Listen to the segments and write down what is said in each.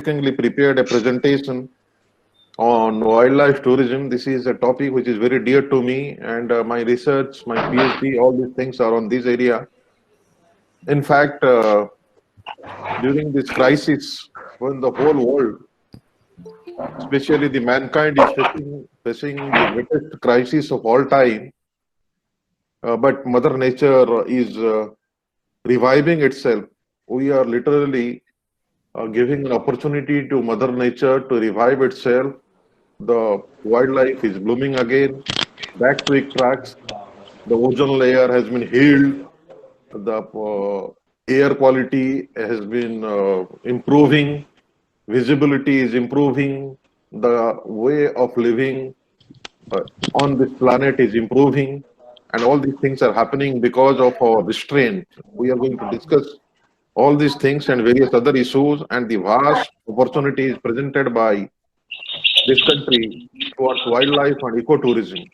painstakingly prepared a presentation on wildlife tourism. This is a topic which is very dear to me, and my research, my PhD, all these things are on this area. In fact, during this crisis, when the whole world, especially the mankind, is facing the greatest crisis of all time, but Mother Nature is reviving itself. We are literally giving an opportunity to Mother Nature to revive itself. The wildlife is blooming again, back to its tracks. The ozone layer has been healed. The air quality has been improving. Visibility is improving. The way of living uh, on this planet is improving. And all these things are happening because of our restraint. We are going to discuss all these things and various other issues and the vast opportunities presented by this country towards wildlife and ecotourism.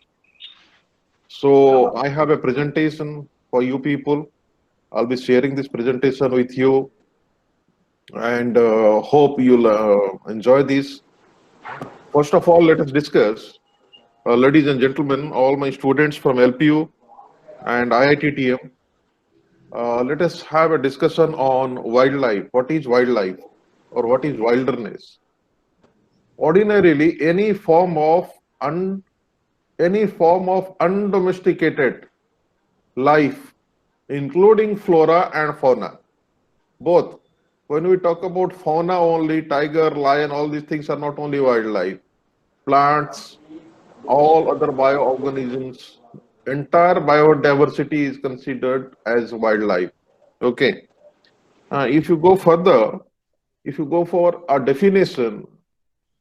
So I have a presentation for you people. I'll be sharing this presentation with you and hope you'll enjoy this. First of all, let us discuss, ladies and gentlemen, all my students from LPU and IITTM. Let us have a discussion on wildlife. What is wildlife or what is wilderness? Ordinarily, any form of undomesticated life, including flora and fauna. Both. When we talk about fauna only, tiger, lion, all these things are not only wildlife. Plants, all other bioorganisms, entire biodiversity is considered as wildlife. Okay. If you go further, if you go for a definition,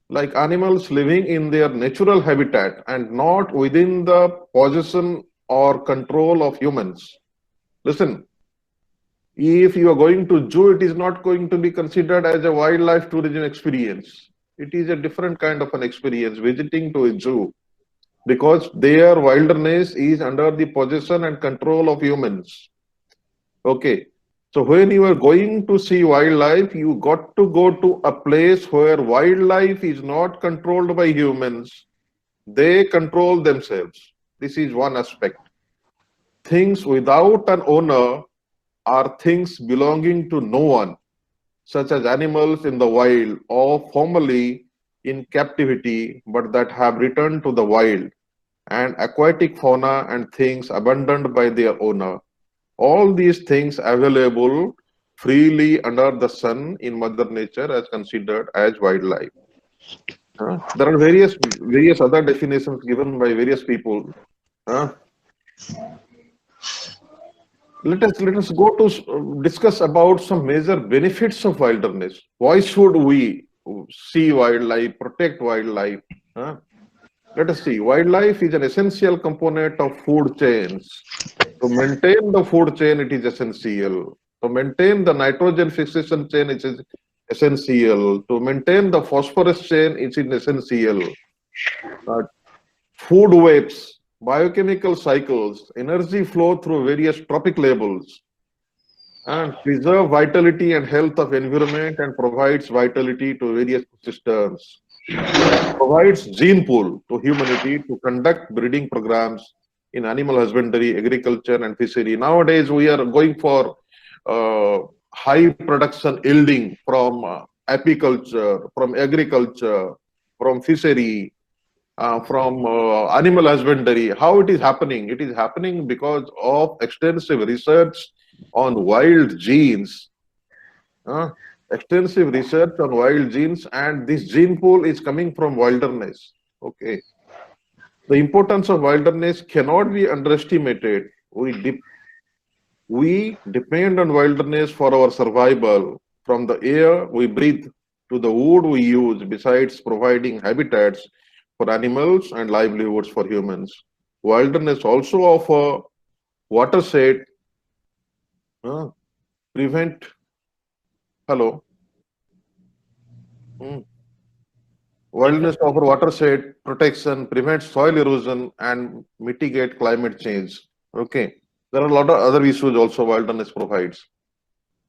like animals living in their natural habitat and not within the possession or control of humans. Listen, if you are going to zoo, it is not going to be considered as a wildlife tourism experience. It is a different kind of an experience visiting to a zoo because their wilderness is under the possession and control of humans. Okay. So when you are going to see wildlife, you got to go to a place where wildlife is not controlled by humans. They control themselves. This is one aspect. Things without an owner are things belonging to no one, such as animals in the wild or formerly in captivity, but that have returned to the wild, and aquatic fauna and things abandoned by their owner. All these things available freely under the sun in Mother Nature as considered as wildlife. There are various other definitions given by various people. Uh, let us go to discuss about some major benefits of wilderness. Why should we see wildlife, protect wildlife? Uh, Let us see. Wildlife is an essential component of food chains. To maintain the food chain, it is essential. To maintain the nitrogen fixation chain, it is essential. To maintain the phosphorus chain, it is essential. Uh, Food webs, biochemical cycles, energy flow through various trophic labels, and preserve vitality and health of environment and provides vitality to various systems. Provides gene pool to humanity to conduct breeding programs in animal husbandry, agriculture, and fishery. Nowadays, we are going for high production yielding from apiculture, from agriculture, from fishery, from animal husbandry. How it is happening? It is happening because of extensive research on wild genes. uh, Extensive research on wild genes, and this gene pool is coming from wilderness. Okay. The importance of wilderness cannot be underestimated. We depend on wilderness for our survival, from the air we breathe to the wood we use, besides providing habitats for animals and livelihoods for humans. Wilderness also offer watershed, uh, prevent, hello, Mm. Yes, Wilderness sir. offer watershed protection, prevents soil erosion, and mitigate climate change. Okay. There are a lot of other issues also wilderness provides.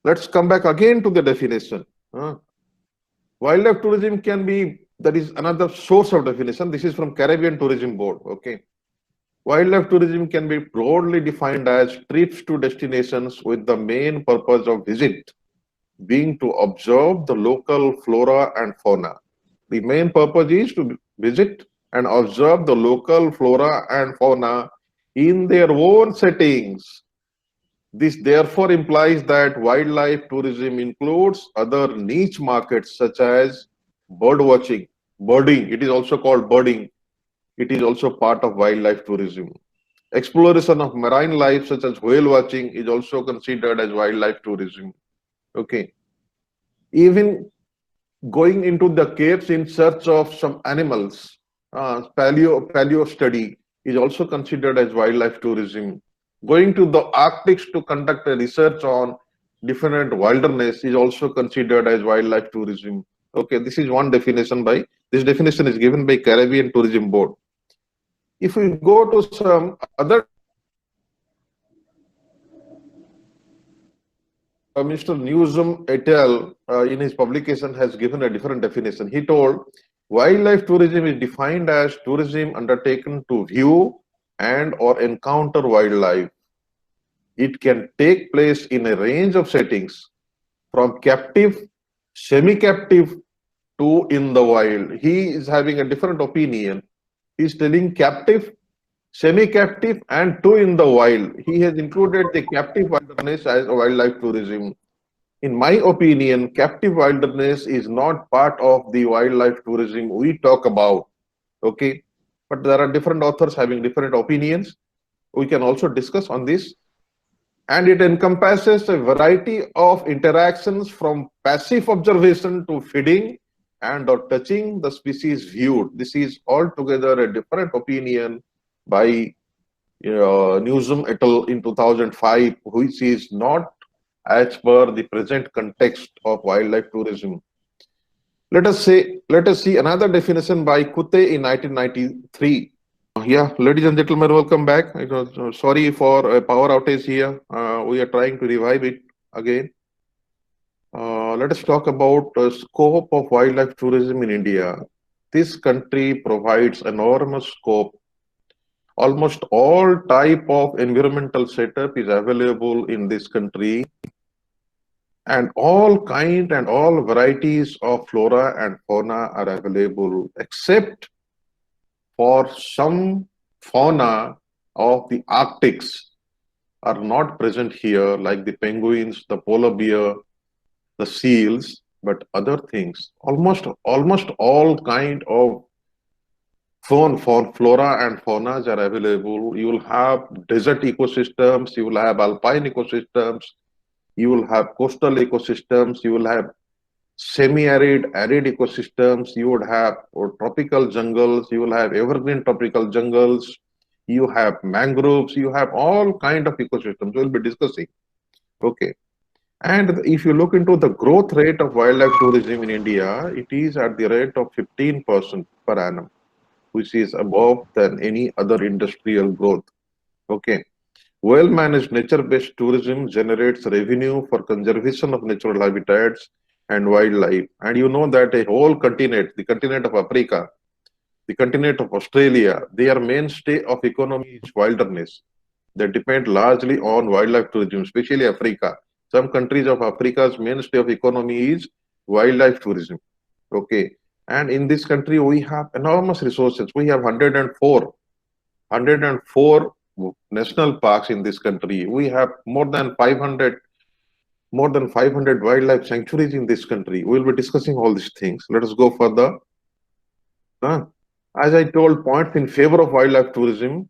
Let's come back again to the definition. Uh, Wildlife tourism can be, that is another source of definition. This is from Caribbean Tourism Board. Okay. Wildlife tourism can be broadly defined as trips to destinations with the main purpose of visit being to observe the local flora and fauna. The main purpose is to visit and observe the local flora and fauna in their own settings. This therefore implies that wildlife tourism includes other niche markets such as bird watching, birding. It is also called birding. It is also part of wildlife tourism. Exploration of marine life such as whale watching is also considered as wildlife tourism. Okay. Even going into the caves in search of some animals, paleo study is also considered as wildlife tourism. Going to the Arctic to conduct a research on different wilderness is also considered as wildlife tourism. Okay, this is one definition by, this definition is given by Caribbean Tourism Board. If we go to some other, Mr. Newsom et al. In his publication has given a different definition. He told wildlife tourism is defined as tourism undertaken to view and or encounter wildlife. It can take place in a range of settings from captive, semi-captive to in the wild. He is having a different opinion. He is telling captive, semi-captive and two in the wild. He has included the captive wilderness as wildlife tourism. In my opinion, captive wilderness is not part of the wildlife tourism we talk about. Okay, but there are different authors having different opinions. We can also discuss on this. And it encompasses a variety of interactions from passive observation to feeding and or touching the species viewed. This is altogether a different opinion by Newsom et al. In 2005, which is not as per the present context of wildlife tourism. Let us see another definition by Kutte in 1993. Yeah, ladies and gentlemen, welcome back. Sorry for a power outage here. We are trying to revive it again. Let us talk about the scope of wildlife tourism in India. This country provides enormous scope. Almost all type of environmental setup is available in this country, and all kind and all varieties of flora and fauna are available, except for some fauna of the Arctics are not present here, like the penguins, the polar bear, the seals, but other things, almost all kind of flora and faunas are available. You will have desert ecosystems, you will have alpine ecosystems, you will have coastal ecosystems, you will have semi-arid, arid ecosystems, you would have tropical jungles, you will have evergreen tropical jungles, you have mangroves, you have all kind of ecosystems we'll be discussing. Okay. And if you look into the growth rate of wildlife tourism in India, it is at the rate of 15% per annum, which is above than any other industrial growth. Okay. Well-managed nature-based tourism generates revenue for conservation of natural habitats and wildlife. And you know that a whole continent, the continent of Africa, the continent of Australia, their mainstay of economy is wilderness. They depend largely on wildlife tourism, especially Africa. Some countries of Africa's mainstay of economy is wildlife tourism. Okay. And in this country, we have enormous resources. We have 104 national parks in this country. We have more than 500 wildlife sanctuaries in this country. We'll be discussing all these things. Let us go further. As I told, points in favor of wildlife tourism.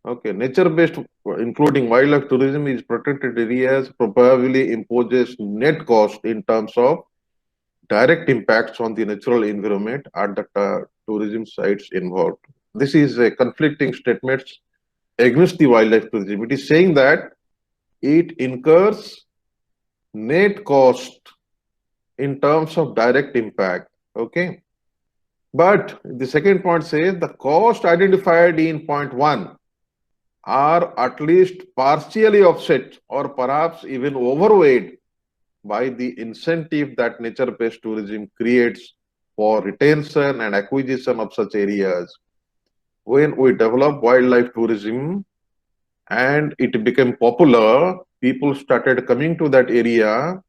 Okay, nature-based, including wildlife tourism, is protected areas, probably imposes net cost in terms of direct impacts on the natural environment at the tourism sites involved. This is a conflicting statement against the wildlife tourism. It is saying that it incurs net cost in terms of direct impact. Okay. But the second point says the cost identified in point 1 are at least partially offset or perhaps even overweighed by the incentive that nature-based tourism creates for retention and acquisition of such areas. When we develop wildlife tourism and it became popular, people started coming to that area.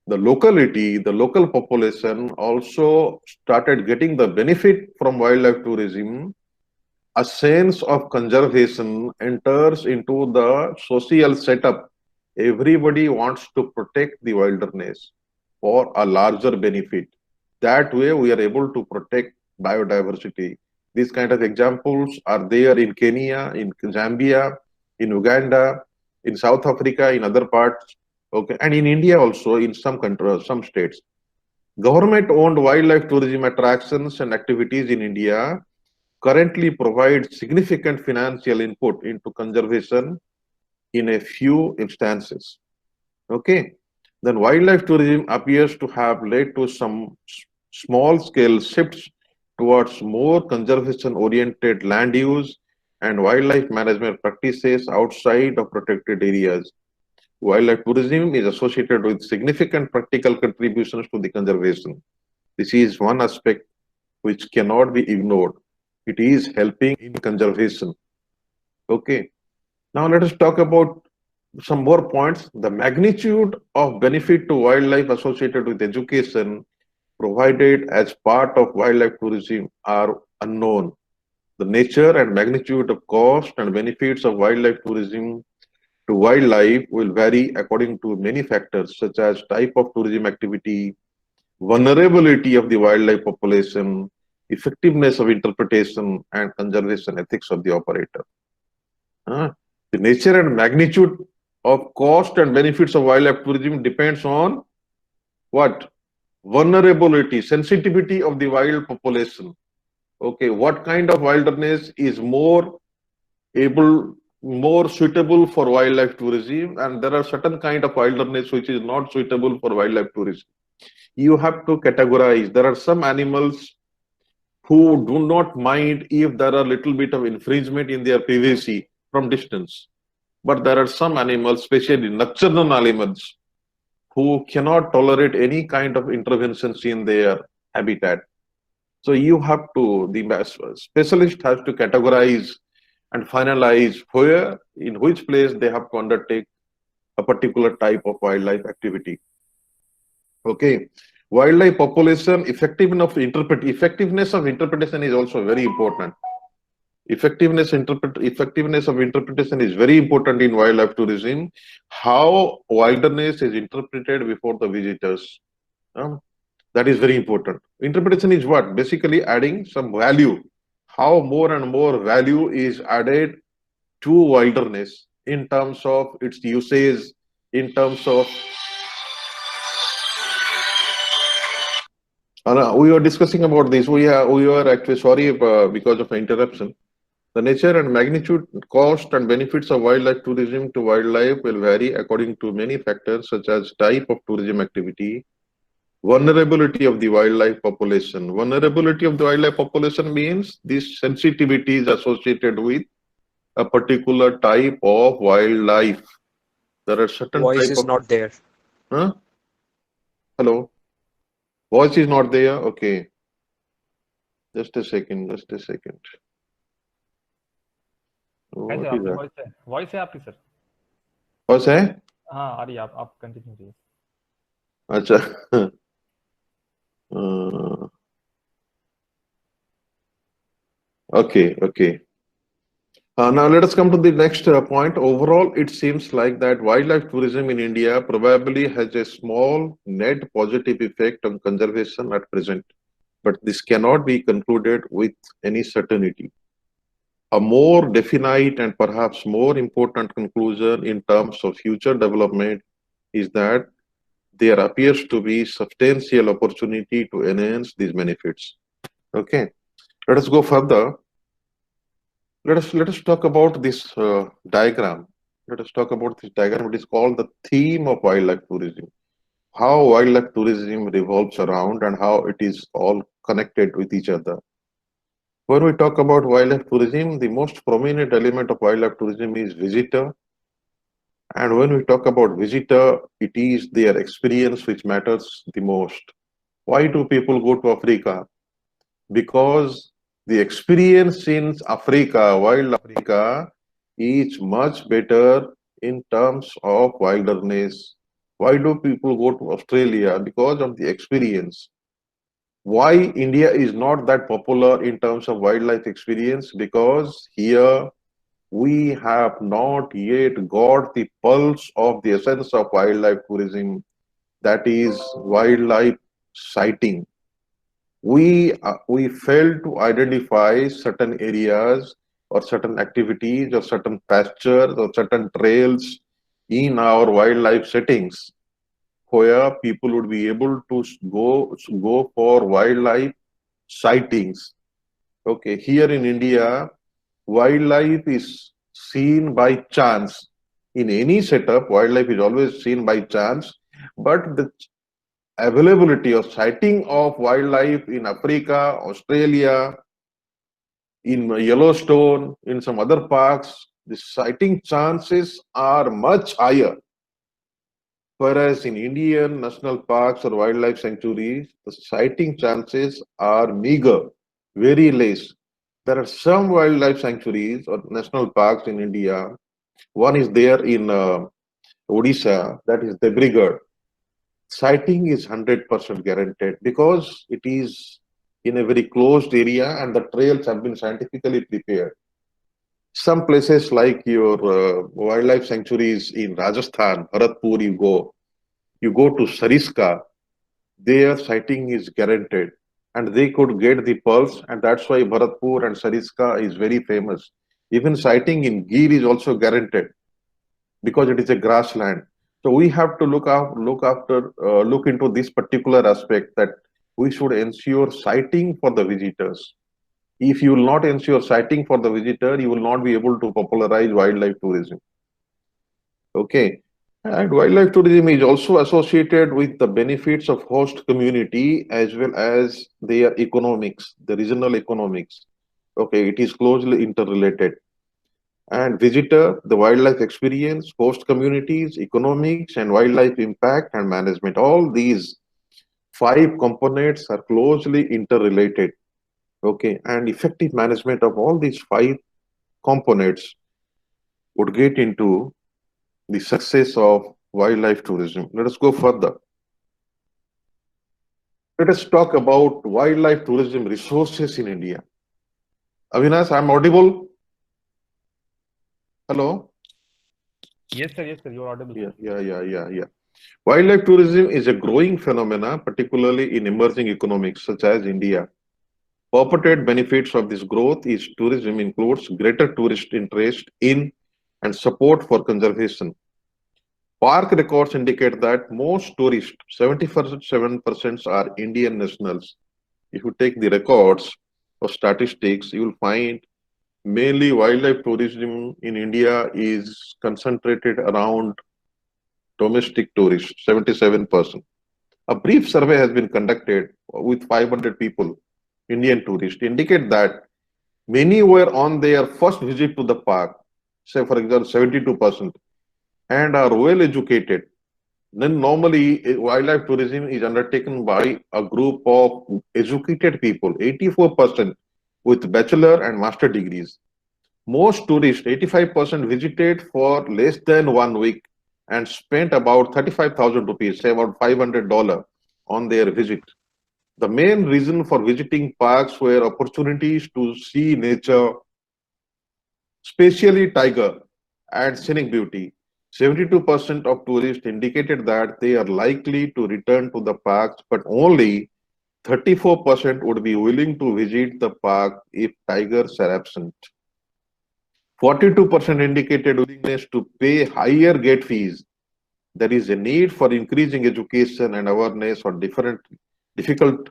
The locality, the local population also started getting the benefit from wildlife tourism. A sense of conservation enters into the social setup. Everybody wants to protect the wilderness for a larger benefit. That way, we are able to protect biodiversity. These kind of examples are there in Kenya, in Zambia, in Uganda, in South Africa, in other parts, okay, and in India also, in some countries, some states. Government-owned wildlife tourism attractions and activities in India currently provide significant financial input into conservation in a few instances. Okay, then wildlife tourism appears to have led to some small scale shifts towards more conservation oriented land use and wildlife management practices outside of protected areas. Wildlife tourism is associated with significant practical contributions to the conservation. This is one aspect which cannot be ignored. It is helping in conservation. Okay. Now let us talk about some more points. The magnitude of benefit to wildlife associated with education provided as part of wildlife tourism are unknown. The nature and magnitude of cost and benefits of wildlife tourism to wildlife will vary according to many factors such as type of tourism activity, vulnerability of the wildlife population, effectiveness of interpretation, and conservation ethics of the operator. The nature and magnitude of cost and benefits of wildlife tourism depends on what? Vulnerability, sensitivity of the wild population. Okay, what kind of wilderness is more suitable for wildlife tourism, and there are certain kind of wilderness which is not suitable for wildlife tourism. You have to categorize. There are some animals who do not mind if there are little bit of infringement in their privacy from distance. But there are some animals, especially nocturnal animals, who cannot tolerate any kind of interventions in their habitat. So you have to, the specialist has to categorize and finalize where, in which place they have to undertake a particular type of wildlife activity. Okay. Wildlife population effectiveness of interpretation is also very important. Effectiveness of interpretation is very important in wildlife tourism. How wilderness is interpreted before the visitors. That is very important. Interpretation is what? Basically adding some value. How more and more value is added to wilderness in terms of its usage, in terms of we were discussing about this. We are actually sorry because of interruption. The nature and magnitude, cost and benefits of wildlife tourism to wildlife will vary according to many factors such as type of tourism activity, vulnerability of the wildlife population. Vulnerability of the wildlife population means this sensitivity is associated with a particular type of wildlife. There are certain Voice type is of... not there. Huh? Hello? Voice is not there? Okay. Just a second. है sir, आपकी voice है आपकी sir. Voice है? हाँ आ रही है, आप continue कीजिए। अच्छा okay. Now let us come to the next point. Overall, it seems like that wildlife tourism in India probably has a small net positive effect on conservation at present, but this cannot be concluded with any certainty. A more definite and perhaps more important conclusion in terms of future development is that there appears to be substantial opportunity to enhance these benefits. Okay, let us go further. Let us talk about this diagram. Let us talk about this diagram. It is called the theme of wildlife tourism. How wildlife tourism revolves around and how it is all connected with each other. When we talk about wildlife tourism, the most prominent element of wildlife tourism is visitor And when we talk about visitor, it is their experience which matters the most. Why do people go to Africa? Because the experience in Africa, wild Africa, is much better in terms of wilderness. Why do people go to Australia? Because of the experience. Why India is not that popular in terms of wildlife experience? Because here we have not yet got the pulse of the essence of wildlife tourism, that is wildlife sighting. We fail to identify certain areas or certain activities or certain pastures or certain trails in our wildlife settings where people would be able to go for wildlife sightings. Okay, here in India, wildlife is seen by chance. In any setup, wildlife is always seen by chance, but the availability or sighting of wildlife in Africa, Australia, in Yellowstone, in some other parks, the sighting chances are much higher. Whereas in Indian national parks or wildlife sanctuaries, the sighting chances are meager, very less. There are some wildlife sanctuaries or national parks in India. One is there in Odisha, that is Debrigad. Sighting is 100% guaranteed because it is in a very closed area and the trails have been scientifically prepared. Some places like your wildlife sanctuaries in Rajasthan, Bharatpur, you go to Sariska, their sighting is guaranteed and they could get the pulse, and that's why Bharatpur and Sariska is very famous. Even sighting in Gir is also guaranteed because it is a grassland. So we have to look into this particular aspect, that we should ensure sighting for the visitors. If you will not ensure sighting for the visitor, you will not be able to popularize wildlife tourism. Okay. And wildlife tourism is also associated with the benefits of host community as well as their economics, the regional economics. Okay, it is closely interrelated. And visitor, the wildlife experience, host communities, economics, and wildlife impact and management. All these five components are closely interrelated. Okay, and effective management of all these five components would get into the success of wildlife tourism. Let us go further. Let us talk about wildlife tourism resources in India. Avinash, I'm audible? Hello? Yes, sir. Yes, sir. You're audible. Yeah. Wildlife tourism is a growing phenomena, particularly in emerging economies such as India. Purported benefits of this growth is tourism includes greater tourist interest in and support for conservation. Park records indicate that most tourists, 77%, are Indian nationals. If you take the records or statistics, you will find mainly wildlife tourism in India is concentrated around domestic tourists, 77%. A brief survey has been conducted with 500 people, Indian tourists, indicate that many were on their first visit to the park, say for example 72%, and are well educated. Then normally wildlife tourism is undertaken by a group of educated people, 84% with bachelor and master degrees. Most tourists, 85%, visited for less than 1 week and spent about 35,000 rupees, say about $500 on their visit. The main reason for visiting parks were opportunities to see nature, especially tiger and scenic beauty. 72% of tourists indicated that they are likely to return to the parks, but only 34% would be willing to visit the park if tigers are absent. 42% indicated willingness to pay higher gate fees. There is a need for increasing education and awareness on difficult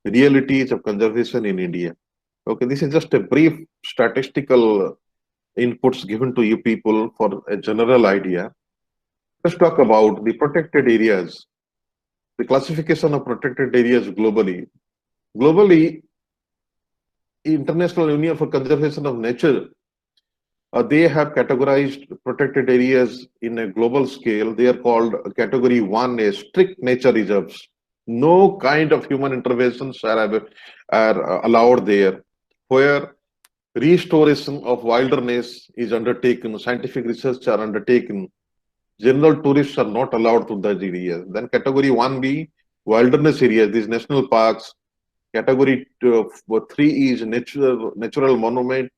realities of conservation in India. Okay, this is just a brief statistical inputs given to you people for a general idea. Let's talk about the protected areas, the classification of protected areas globally. Globally, International Union for Conservation of Nature They have categorized protected areas in a global scale. They are called category 1A, strict nature reserves. No kind of human interventions are allowed there, where restoration of wilderness is undertaken, scientific research are undertaken. General tourists are not allowed to those areas. Then category 1B, wilderness areas, these national parks. Category 3 is natural monument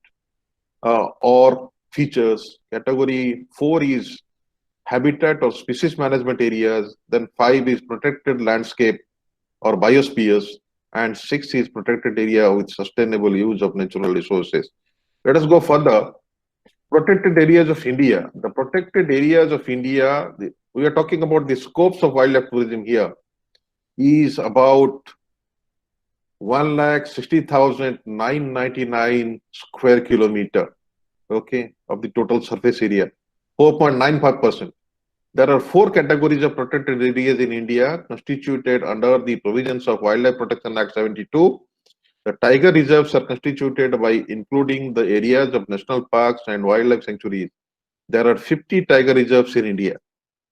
or features. Category 4 is habitat or species management areas. Then 5 is protected landscape or biospheres. And 6 is protected area with sustainable use of natural resources. Let us go further. Protected areas of India. The protected areas of India, we are talking about the scopes of wildlife tourism here, is about 1,60,999 square kilometer, okay, of the total surface area, 4.95%. There are 4 categories of protected areas in India constituted under the provisions of Wildlife Protection Act 72. The tiger reserves are constituted by including the areas of national parks and wildlife sanctuaries. There are 50 tiger reserves in India.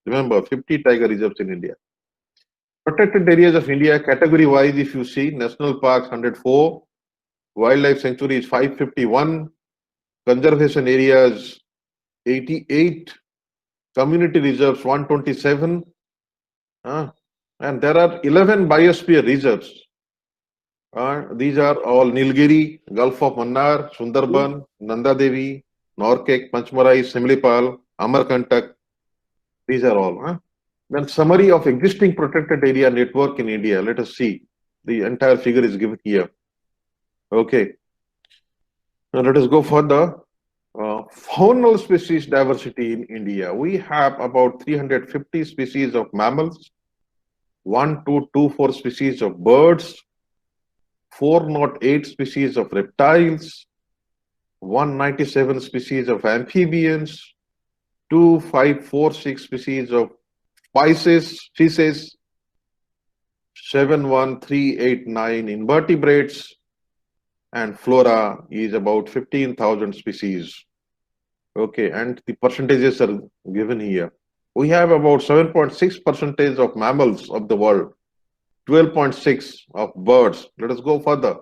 Remember, 50 tiger reserves in India. Protected areas of India, category wise, if you see, national parks 104, wildlife sanctuaries 551, conservation areas 88, community reserves 127, and there are 11 biosphere reserves. These are all Nilgiri, Gulf of Mannar, Sundarban, Nanda Devi, Norkek, Panchmarai, Simlipal, Amarkantak. These are all. Then summary of existing protected area network in India. Let us see. The entire figure is given here. Okay. Now let us go further. Faunal species diversity in India. We have about 350 species of mammals, 1224 species of birds, 408 species of reptiles, 197 species of amphibians, 2546 species of fishes, 71389 invertebrates, and flora is about 15,000 species. Okay, and the percentages are given here. We have about 7.6% of mammals of the world, 12.6 of birds. Let us go further.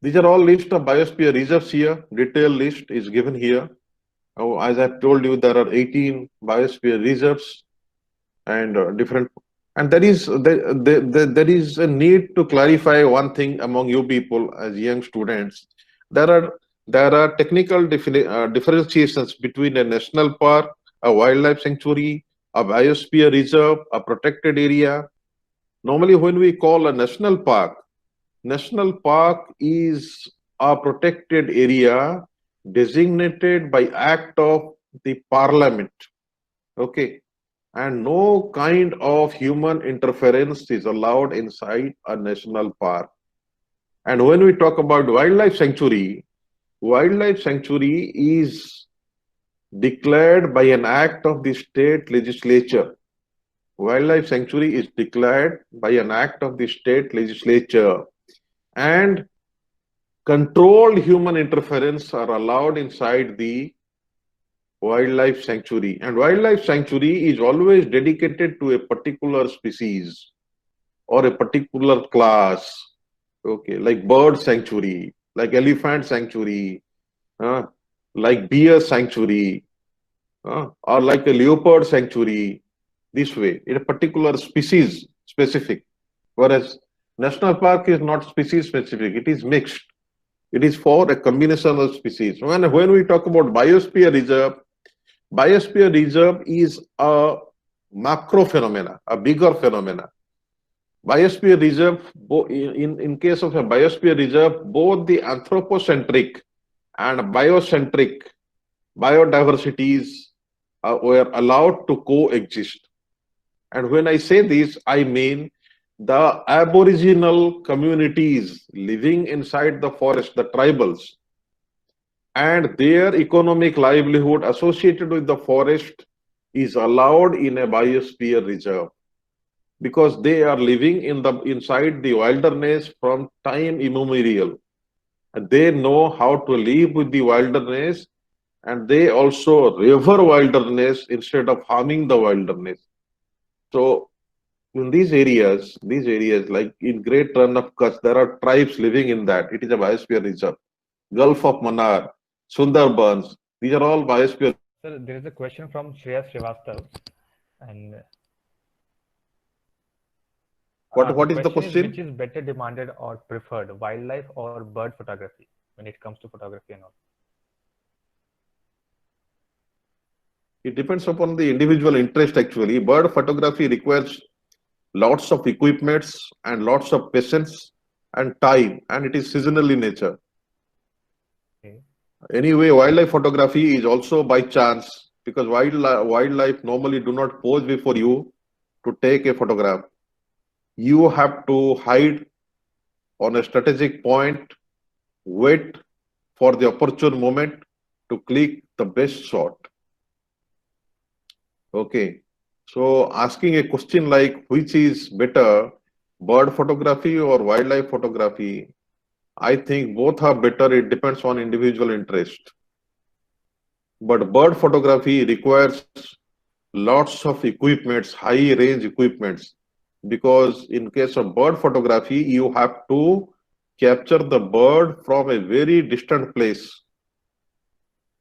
These are all list of biosphere reserves here. Detailed list is given here. As I've told you, there are 18 biosphere reserves and different. And there is a need to clarify one thing among you people as young students. There are technical differentiations between a national park, a wildlife sanctuary, a biosphere reserve, a protected area. Normally, when we call a national park is a protected area designated by act of the parliament. Okay. And no kind of human interference is allowed inside a national park. And when we talk about wildlife sanctuary is declared by an act of the state legislature. Wildlife sanctuary is declared by an act of the state legislature, and controlled human interference are allowed inside the wildlife sanctuary. And wildlife sanctuary is always dedicated to a particular species or a particular class. Okay, like bird sanctuary, like elephant sanctuary, like deer sanctuary, or like a leopard sanctuary. This way, in a particular species specific. Whereas national park is not species specific; it is mixed. It is for a combination of species. When we talk about biosphere reserve is a macro phenomena, a bigger phenomena. Biosphere reserve, in case of a biosphere reserve, both the anthropocentric and biocentric biodiversities were allowed to coexist. And when I say this, I mean the aboriginal communities living inside the forest, the tribals, and their economic livelihood associated with the forest is allowed in a biosphere reserve, because they are living inside the wilderness from time immemorial, and they know how to live with the wilderness and they also revere wilderness instead of harming the wilderness. So in these areas like in Great Run of Kutch, there are tribes living in that. It is a biosphere reserve. Gulf of Mannar, Sundarbans, these are all biosphere. Sir, there is a question from Shreya Srivastav, and What the is the question is, which question? is better demanded or preferred, wildlife or bird photography, when it comes to photography and all? It depends upon the individual interest actually. Bird photography requires lots of equipments and lots of patience and time, and it is seasonal in nature. Okay. Anyway, wildlife photography is also by chance because wildlife normally do not pose before you to take a photograph. You have to hide on a strategic point, wait for the opportune moment to click the best shot. Okay. So asking a question like which is better, bird photography or wildlife photography, I think both are better. It depends on individual interest. But bird photography requires lots of equipments, high range equipments, because in case of bird photography, you have to capture the bird from a very distant place.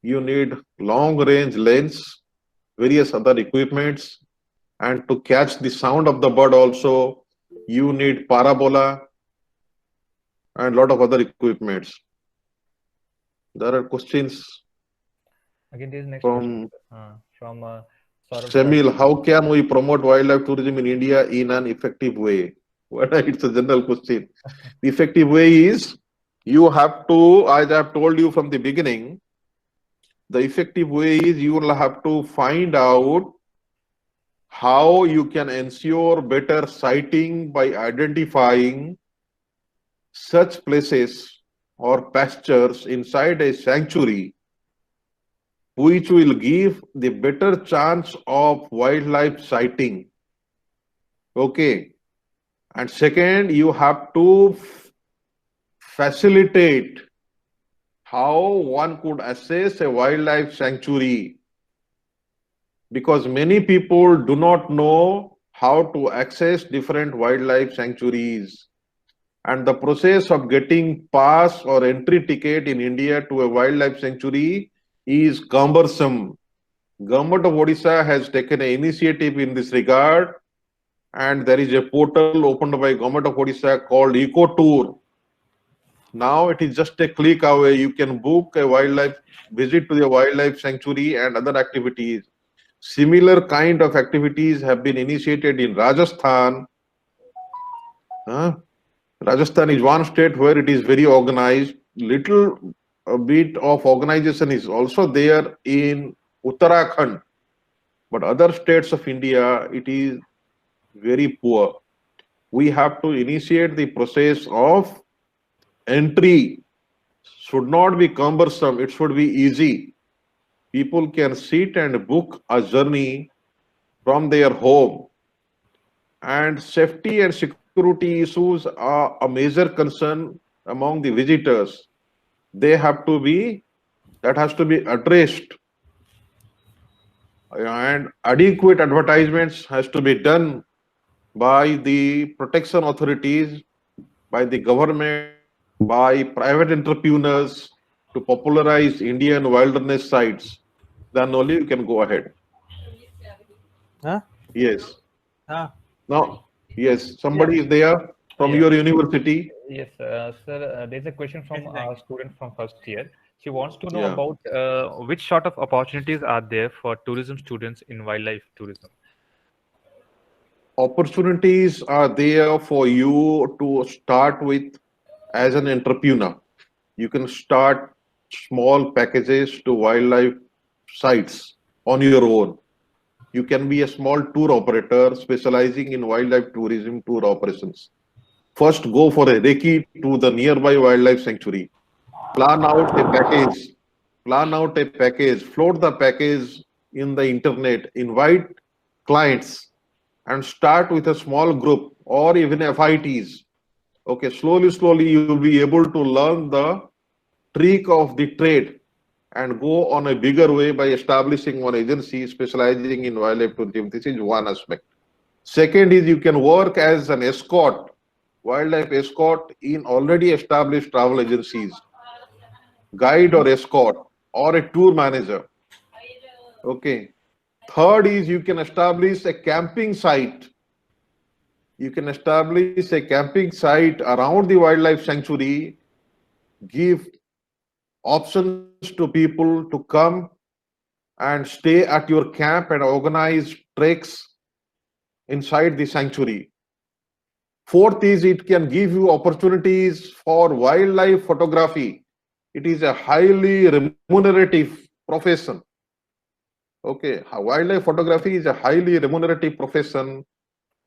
You need long range lens, various other equipments, and to catch the sound of the bird also, you need parabola and lot of other equipments. There are questions Again, there is next question from from Saurabh Shamil. Sharma. How can we promote wildlife tourism in India in an effective way? Well, it's a general question. The effective way is you have to, as I have told you from the beginning, the effective way is you will have to find out how you can ensure better sighting by identifying such places or pastures inside a sanctuary which will give the better chance of wildlife sighting. Okay. And second, you have to facilitate how one could assess a wildlife sanctuary, because many people do not know how to access different wildlife sanctuaries. And the process of getting pass or entry ticket in India to a wildlife sanctuary is cumbersome. Government of Odisha has taken an initiative in this regard, and there is a portal opened by Government of Odisha called EcoTour. Now it is just a click away. You can book a wildlife visit to the wildlife sanctuary and other activities. Similar kind of activities have been initiated in Rajasthan. Rajasthan is one state where it is very organized. Little a bit of organization is also there in Uttarakhand, but other states of India, it is very poor. We have to initiate the process of entry. Should not be cumbersome, it should be easy. People can sit and book a journey from their home, and safety and security issues are a major concern among the visitors. They have to be, that has to be addressed, and adequate advertisements has to be done by the protection authorities, by the government, by private entrepreneurs to popularize Indian wilderness sites. Then only you can go ahead. Huh? Yes. Huh? Now, yes, somebody is there from Yeah. your university. Yes, sir. There's a question from a student from first year. She wants to know Yeah. about which sort of opportunities are there for tourism students in wildlife tourism. Opportunities are there for you to start with as an entrepreneur. You can start small packages to wildlife sites on your own. You can be a small tour operator specializing in wildlife tourism tour operations. First, go for a recce to the nearby wildlife sanctuary. Plan out a package. Plan out a package. Float the package in the internet. Invite clients and start with a small group or even FITs. Okay, slowly, slowly, you will be able to learn the trick of the trade, and go on a bigger way by establishing one agency specializing in wildlife tourism. This is one aspect. Second is you can work as an escort, wildlife escort in already established travel agencies, guide or escort, or a tour manager. Okay. Third is you can establish a camping site. You can establish a camping site around the wildlife sanctuary, give options to people to come and stay at your camp and organize treks inside the sanctuary. Fourth is it can give you opportunities for wildlife photography. It is a highly remunerative profession. Okay, wildlife photography is a highly remunerative profession,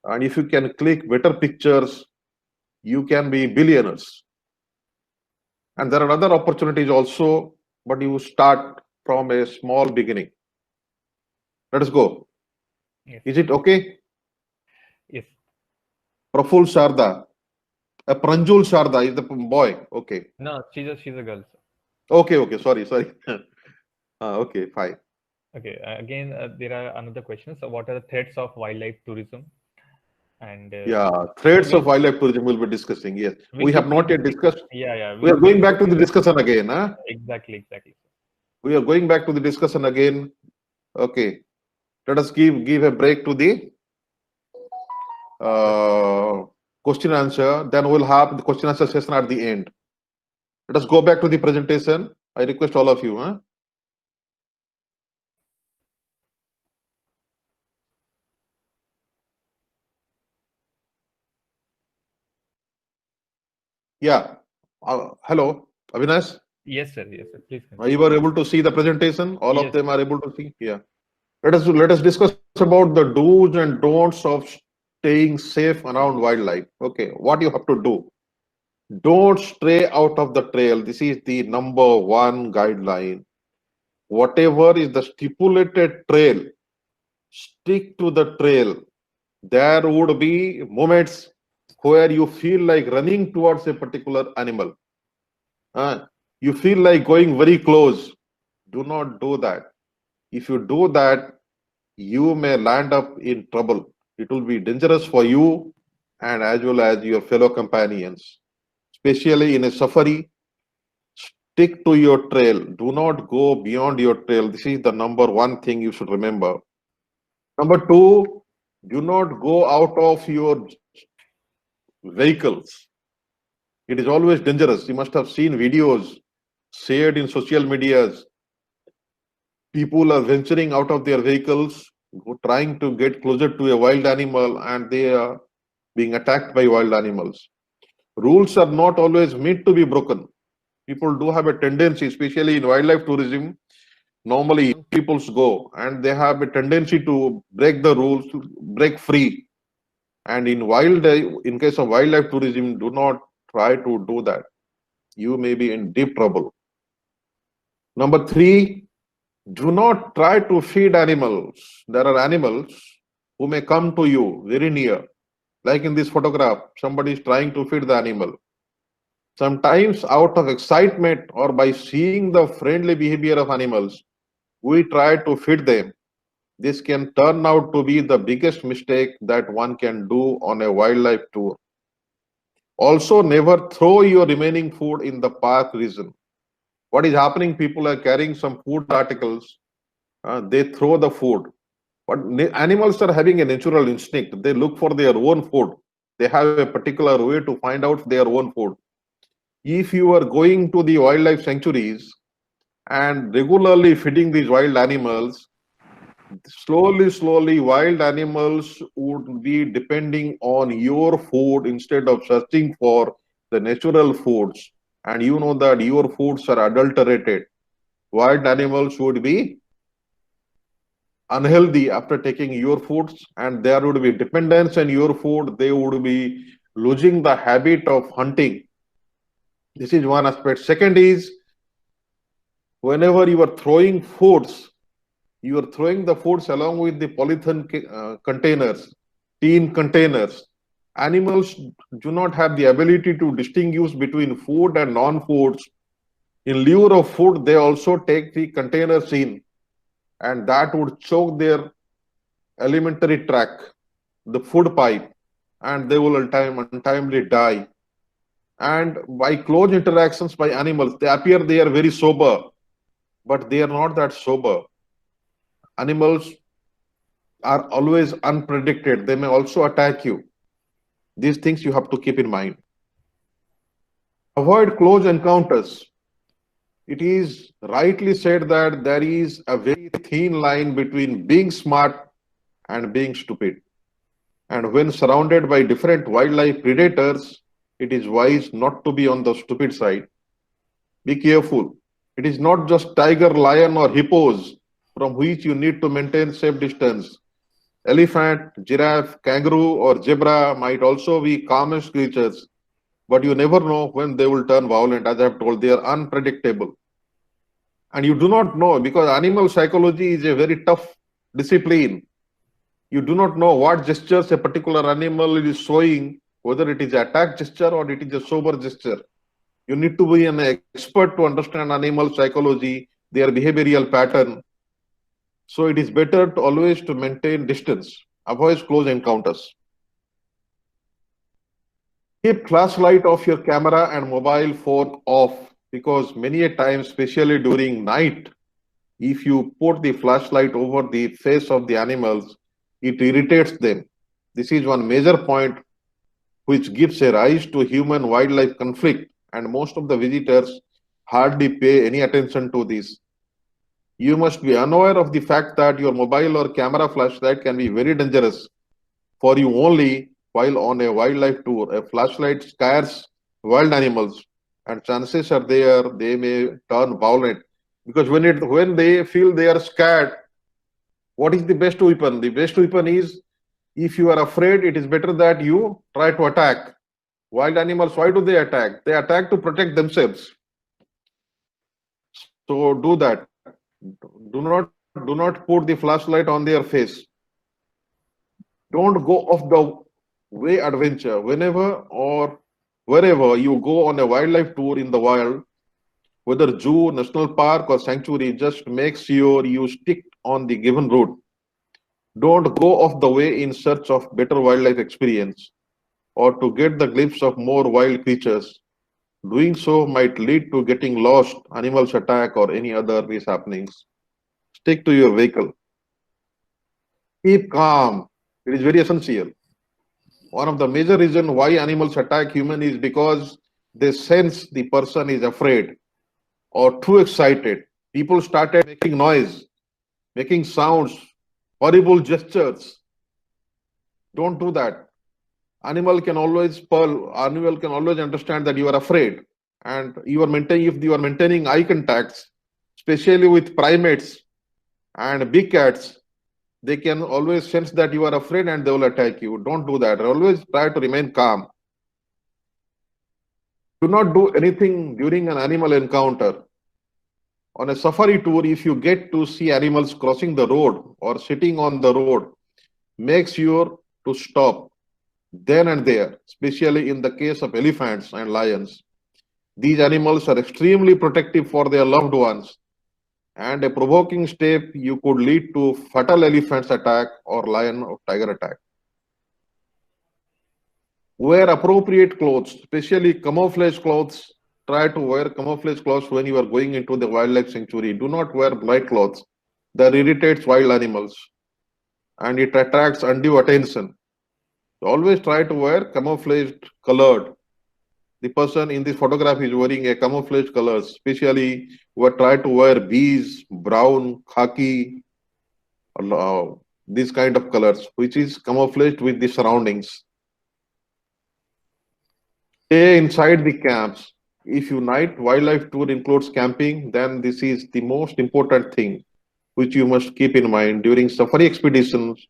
and if you can click better pictures, you can be billionaires. And there are other opportunities also, but you start from a small beginning. Let us go. Yes. Is it okay? Yes. Praful Sharda. Pranjul Sharda is the boy. Okay. No, she's a girl. Sir. Okay. Sorry. Okay, fine. Okay. Again, there are another questions. So what are the threats of wildlife tourism? And Yeah, threats of wildlife tourism we'll be discussing. Yes, we have not yet discussed. Yeah. We are going back to the discussion again. Huh? Exactly. We are going back to the discussion again. Okay, let us give a break to the question answer. Then we'll have the question answer session at the end. Let us go back to the presentation. I request all of you. Huh? Yeah. Hello, Avinash. Yes, sir. Please continue. You were able to see the presentation. All Yes. of them are able to see. Yeah. Let us discuss about the do's and don'ts of staying safe around wildlife. Okay, what you have to do. Don't stray out of the trail. This is the number one guideline. Whatever is the stipulated trail, stick to the trail. There would be moments where you feel like running towards a particular animal. You feel like going very close. Do not do that. If you do that, you may land up in trouble. It will be dangerous for you and as well as your fellow companions. Especially in a safari, stick to your trail. Do not go beyond your trail. This is the number one thing you should remember. Number two, do not go out of your vehicles. It is always dangerous. You must have seen videos shared in social medias. People are venturing out of their vehicles, trying to get closer to a wild animal, and they are being attacked by wild animals. Rules are not always meant to be broken. People do have a tendency, especially in wildlife tourism, normally people go and they have a tendency to break the rules, break free. And in case of wildlife tourism, do not try to do that. You may be in deep trouble. Number three, do not try to feed animals. There are animals who may come to you very near. Like in this photograph, somebody is trying to feed the animal. Sometimes out of excitement or by seeing the friendly behavior of animals, we try to feed them. This can turn out to be the biggest mistake that one can do on a wildlife tour. Also, never throw your remaining food in the park region. What is happening? People are carrying some food articles. They throw the food. But animals are having a natural instinct. They look for their own food. They have a particular way to find out their own food. If you are going to the wildlife sanctuaries and regularly feeding these wild animals, slowly wild animals would be depending on your food instead of searching for the natural foods. And you know that your foods are adulterated. Wild animals would be unhealthy after taking your foods, and there would be dependence on your food. They would be losing the habit of hunting. This is one aspect. Second is, whenever you are throwing foods, you are throwing the foods along with the polythene containers, tin containers. Animals do not have the ability to distinguish between food and non-foods. In lieu of food, they also take the containers in, and that would choke their alimentary tract, the food pipe, and they will untimely die. And by close interactions by animals, they appear they are very sober, but they are not that sober. Animals are always unpredicted. They may also attack you. These things you have to keep in mind. Avoid close encounters. It is rightly said that there is a very thin line between being smart and being stupid. And when surrounded by different wildlife predators, it is wise not to be on the stupid side. Be careful. It is not just tiger, lion, or hippos from which you need to maintain safe distance. Elephant, giraffe, kangaroo, or zebra might also be calmest creatures, but you never know when they will turn violent. As I have told, they are unpredictable. And you do not know, because animal psychology is a very tough discipline. You do not know what gestures a particular animal is showing, whether it is attack gesture or it is a sober gesture. You need to be an expert to understand animal psychology, their behavioral pattern. So it is better to always to maintain distance, avoid close encounters. Keep flashlight of your camera and mobile phone off, because many a time, especially during night, if you put the flashlight over the face of the animals, it irritates them. This is one major point which gives a rise to human wildlife conflict, and most of the visitors hardly pay any attention to this. You must be unaware of the fact that your mobile or camera flashlight can be very dangerous for you only while on a wildlife tour. A flashlight scares wild animals, and chances are there they may turn violent, because when they feel they are scared, what is the best weapon? The best weapon is, if you are afraid, it is better that you try to attack. Wild animals, why do they attack? They attack to protect themselves. So do that. Do not put the flashlight on their face. Don't go off the way adventure. Whenever or wherever you go on a wildlife tour in the wild, whether zoo, national park, or sanctuary, just make sure you stick on the given route. Don't go off the way in search of better wildlife experience or to get the glimpse of more wild creatures. Doing so might lead to getting lost, animals attack, or any other mishappenings. Stick to your vehicle. Keep calm. It is very essential. One of the major reasons why animals attack human is because they sense the person is afraid or too excited. People started making noise, making sounds, horrible gestures. Don't do that. Animal can always understand that you are afraid, and if you are maintaining eye contacts, especially with primates and big cats, they can always sense that you are afraid and they will attack you. Don't do that. Always try to remain calm. Do not do anything during an animal encounter. On a safari tour, if you get to see animals crossing the road or sitting on the road, make sure to stop then and there, especially in the case of elephants and lions. These animals are extremely protective for their loved ones, and a provoking step you could lead to fatal elephant's attack or lion or tiger attack. Wear appropriate clothes, especially camouflage clothes. Try to wear camouflage clothes when you are going into the wildlife sanctuary. Do not wear bright clothes. That irritates wild animals and it attracts undue attention. So always try to wear camouflaged colored. The person in this photograph is wearing a camouflage colors, especially who try to wear beige, brown, khaki, these kind of colors, which is camouflaged with the surroundings. Stay inside the camps. If your night wildlife tour includes camping, then this is the most important thing which you must keep in mind during safari expeditions.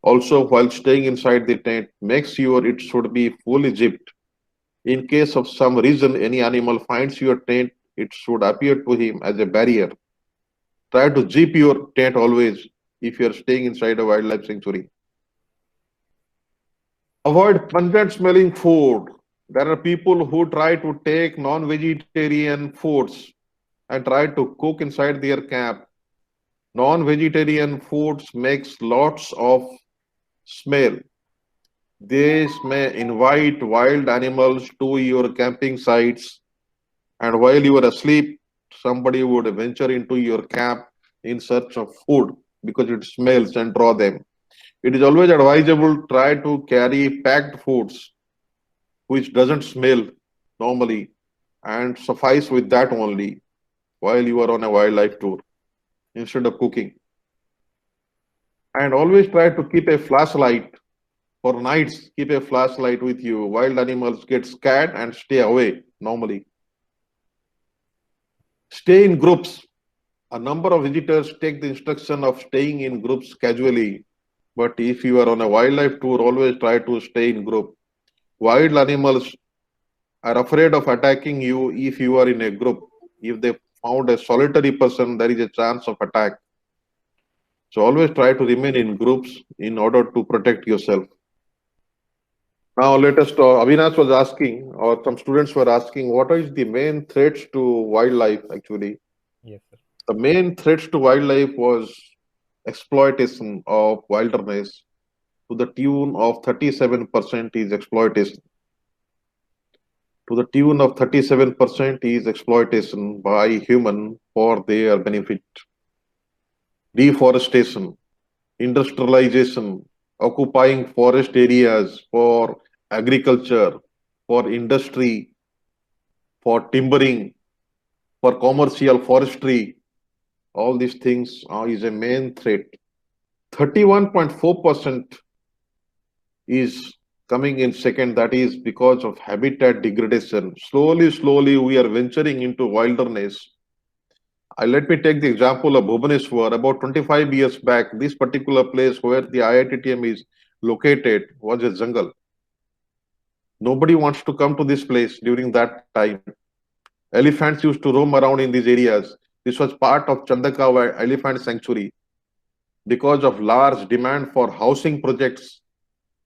Also, while staying inside the tent, make sure it should be fully zipped. In case of some reason any animal finds your tent, it should appear to him as a barrier. Try to zip your tent always if you are staying inside a wildlife sanctuary. Avoid pungent smelling food. There are people who try to take non-vegetarian foods and try to cook inside their camp. Non-vegetarian foods makes lots of smell. This may invite wild animals to your camping sites, and while you are asleep, somebody would venture into your camp in search of food because it smells and draw them. It is always advisable to try to carry packed foods which doesn't smell normally and suffice with that only while you are on a wildlife tour instead of cooking. And always try to keep a flashlight for nights. Keep a flashlight with you. Wild animals get scared and stay away normally. Stay in groups. A number of visitors take the instruction of staying in groups casually. But if you are on a wildlife tour, always try to stay in group. Wild animals are afraid of attacking you if you are in a group. If they found a solitary person, there is a chance of attack. So always try to remain in groups in order to protect yourself. Now let us talk. Avinash was asking, or some students were asking, what is the main threats to wildlife actually? Yes, sir. The main threats to wildlife was exploitation of wilderness to the tune of 37% is exploitation. To the tune of 37% is exploitation by human for their benefit. Deforestation, industrialization, occupying forest areas for agriculture, for industry, for timbering, for commercial forestry, all these things is a main threat. 31.4% is coming in second, that is because of habitat degradation. Slowly, we are venturing into wilderness. Let me take the example of Bhubaneswar. About 25 years back, this particular place where the IITTM is located was a jungle. Nobody wants to come to this place during that time. Elephants used to roam around in these areas. This was part of Chandaka Elephant Sanctuary. Because of large demand for housing projects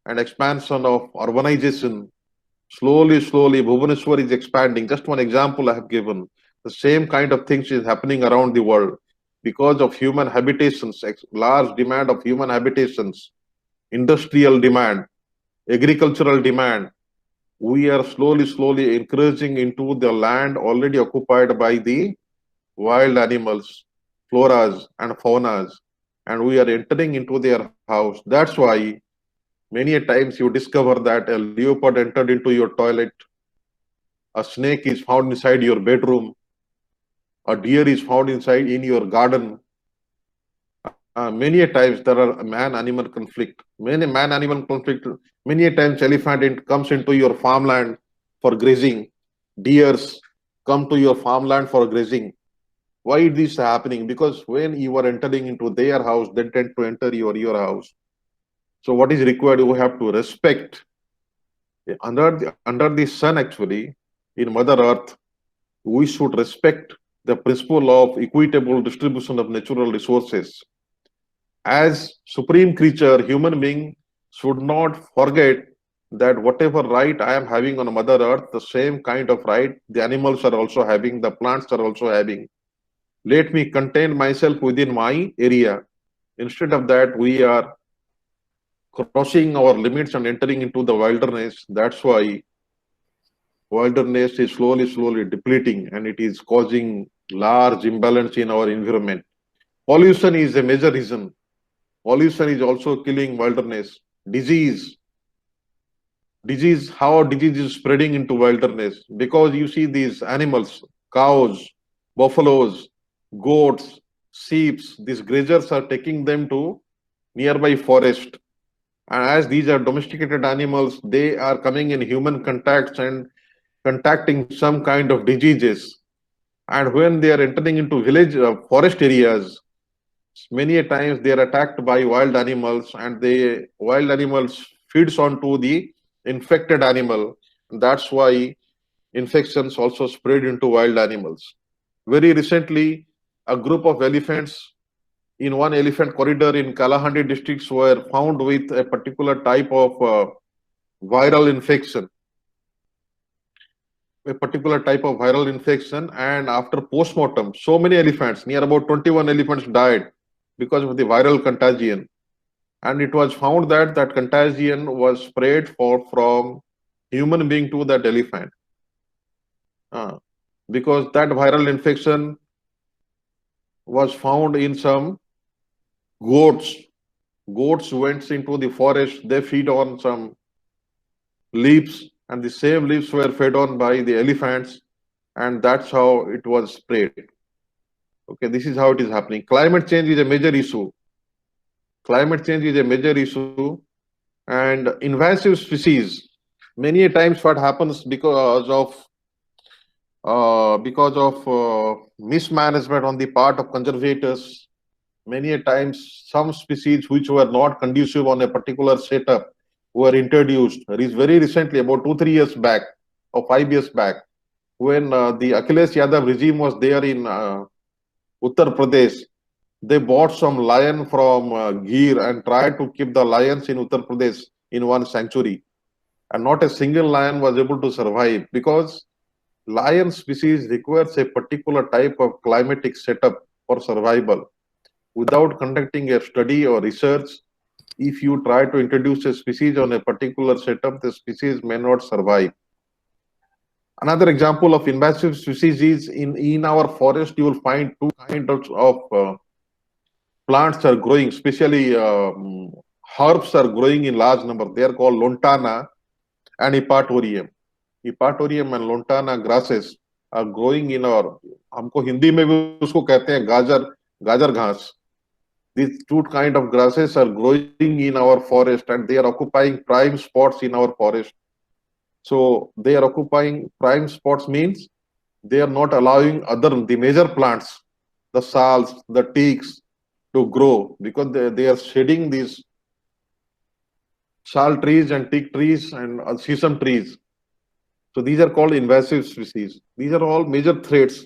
and expansion of urbanization, slowly, Bhubaneswar is expanding. Just one example I have given. The same kind of things is happening around the world because of human habitations, large demand of human habitations, industrial demand, agricultural demand. We are slowly encouraging into the land already occupied by the wild animals, floras and faunas, and we are entering into their house. That's why many a times you discover that a leopard entered into your toilet, a snake is found inside your bedroom, a deer is found inside in your garden. Many a times there are man-animal conflict. Man-animal conflict. Many a times elephant comes into your farmland for grazing. Deers come to your farmland for grazing. Why is this happening? Because when you are entering into their house, they tend to enter your house. So what is required? We have to respect under the sun. Actually, in Mother Earth, we should respect the principle of equitable distribution of natural resources. As supreme creature, human being should not forget that whatever right I am having on Mother Earth, the same kind of right the animals are also having, the plants are also having. Let me contain myself within my area. Instead of that, we are crossing our limits and entering into the wilderness. That's why wilderness is slowly depleting, and it is causing large imbalance in our environment. Pollution is a major reason. Pollution is also killing wilderness. How disease is spreading into wilderness? Because you see these animals, cows, buffaloes, goats, sheep, these grazers are taking them to nearby forest. And as these are domesticated animals, they are coming in human contacts and contacting some kind of diseases. And when they are entering into village forest areas, many a times they are attacked by wild animals, and the wild animals feeds onto the infected animal. That's why infections also spread into wild animals. Very recently, a group of elephants in one elephant corridor in Kalahandi districts were found with a particular type of viral infection. a particular type of viral infection, and after post-mortem, so many elephants, near about 21 elephants died because of the viral contagion. And it was found that that contagion was spread from human being to that elephant. Because that viral infection was found in some goats. Goats went into the forest, they feed on some leaves, and the same leaves were fed on by the elephants, and that's how it was spread. Okay, this is how it is happening. Climate change is a major issue. Climate change is a major issue, and invasive species. Many times, what happens because of mismanagement on the part of conservators. Many times, some species which were not conducive on a particular setup were introduced. Very recently, about 2-3 years back or 5 years back, when the Akhilesh Yadav regime was there in Uttar Pradesh, they bought some lion from Gir and tried to keep the lions in Uttar Pradesh in one sanctuary. And not a single lion was able to survive, because lion species requires a particular type of climatic setup for survival. Without conducting a study or research, if you try to introduce a species on a particular setup, the species may not survive. Another example of invasive species is in our forest, you will find two kinds of plants are growing, especially herbs are growing in large number. They are called Lontana and Epatorium. Epatorium and Lontana grasses are growing in our, हमको हिंदी में भी उसको कहते हैं गाजर घास. These two kind of grasses are growing in our forest, and they are occupying prime spots in our forest. So they are occupying prime spots means they are not allowing the major plants, the sals, the teaks, to grow, because they are shedding these sal trees and teak trees and sesame trees. So these are called invasive species. These are all major threats.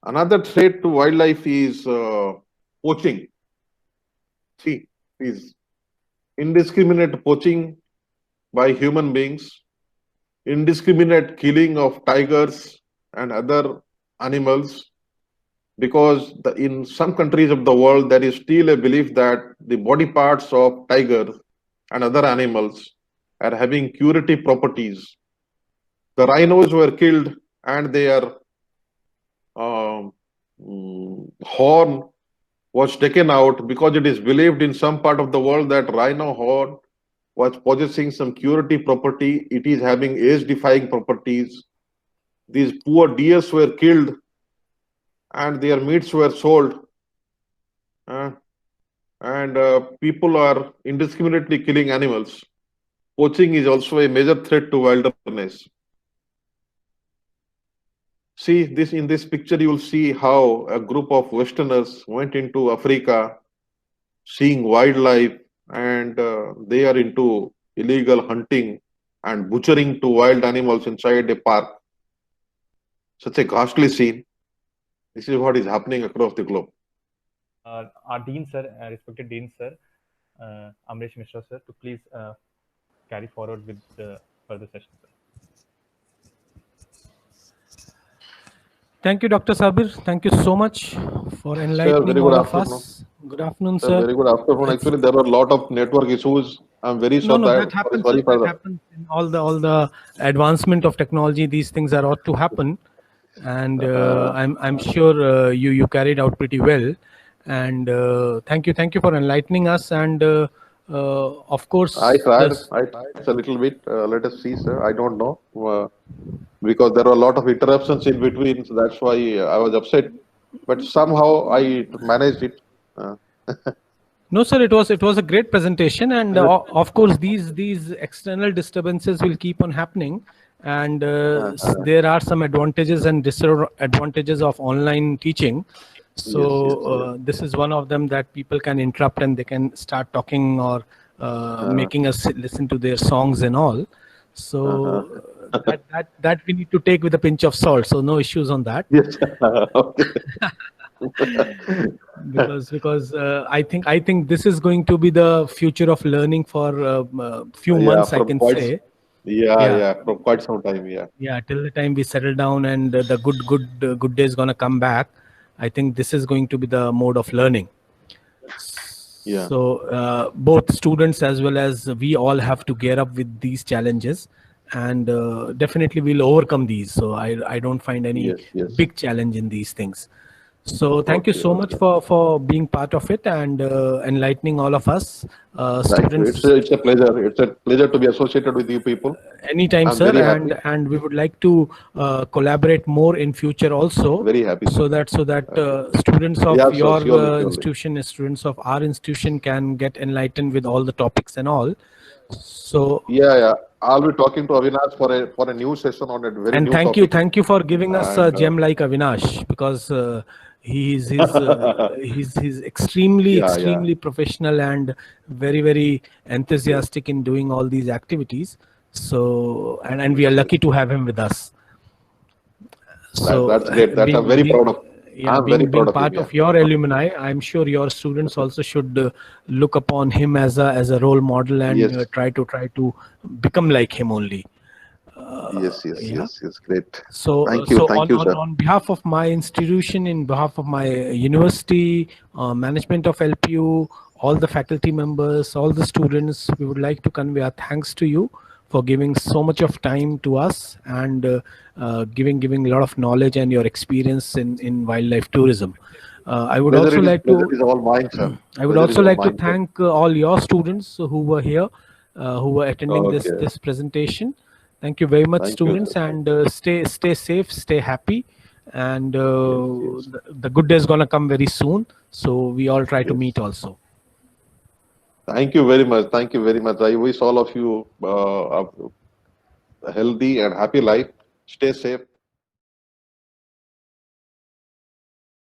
Another threat to wildlife is poaching. See, is indiscriminate poaching by human beings, indiscriminate killing of tigers and other animals, because in some countries of the world, there is still a belief that the body parts of tigers and other animals are having curative properties. The rhinos were killed, and their horn was taken out, because it is believed in some part of the world that rhino horn was possessing some curative property. It is having age-defying properties. These poor deers were killed, and their meats were sold. People are indiscriminately killing animals. Poaching is also a major threat to wilderness. See this in this picture, you will see how a group of Westerners went into Africa, seeing wildlife, and they are into illegal hunting and butchering to wild animals inside a park. Such a ghastly scene. This is what is happening across the globe. Our Dean sir, respected Dean sir, Amresh Mishra sir, to please carry forward with the further session, sir. Thank you, Dr. Sabir. Thank you so much for enlightening all of us. Good afternoon, sir. Very good afternoon. Actually, there were a lot of network issues. I'm very sorry. That happens. That happens in all the advancement of technology. These things are ought to happen, and I'm sure you carried out pretty well. And thank you for enlightening us. And of course, I tried a little bit. Let us see, sir. I don't know. Because there were a lot of interruptions in between, so that's why I was upset. But somehow I managed it. No, sir, it was a great presentation, and of course these external disturbances will keep on happening, and there are some advantages and disadvantages of online teaching. So this is one of them, that people can interrupt and they can start talking or making us listen to their songs and all. So that we need to take with a pinch of salt. So no issues on that. Yes. because I think this is going to be the future of learning for few months, I can say. Yeah, for quite some time. Yeah, till the time we settle down and the good day is gonna come back. I think this is going to be the mode of learning. Yeah. So both students as well as we all have to gear up with these challenges, and definitely we'll overcome these. So I don't find any Yes. big challenge in these things. So thank you Okay, so much for being part of it and enlightening all of us Thank you. students. It's a pleasure. It's a pleasure to be associated with you people. Anytime, I'm sir, very happy. and we would like to collaborate more in future also. Very happy. So that students of Yeah, your surely. institution, students of our institution can get enlightened with all the topics and all. So Yeah. I'll be talking to Avinash for a new session on a very and new thank topic. you for giving us a And, gem like Avinash, because he's extremely Yeah. professional and very enthusiastic in doing all these activities. So and we are lucky to have him with us. So That's great. I'm very proud of. yeah, I'm very being proud of part him. of your alumni, I'm sure your students also should look upon him as a role model and Yes. try to become like him only. Yes. Great. So, Thank you, sir. on behalf of my institution, in behalf of my university, management of LPU, all the faculty members, all the students, we would like to convey our thanks to you for giving so much of time to us and giving a lot of knowledge and your experience in wildlife tourism. I would also like Pleasure to is all mine, sir. I would Pleasure also is all like to mine, sir. thank all your students who were here, who were attending Okay. this presentation. Thank you very much, Thank you, students, sir. and stay safe, stay happy, and Yes. the good day is gonna come very soon. So we all try to Yes. meet also. Thank you very much. Thank you very much. I wish all of you a healthy and happy life. Stay safe.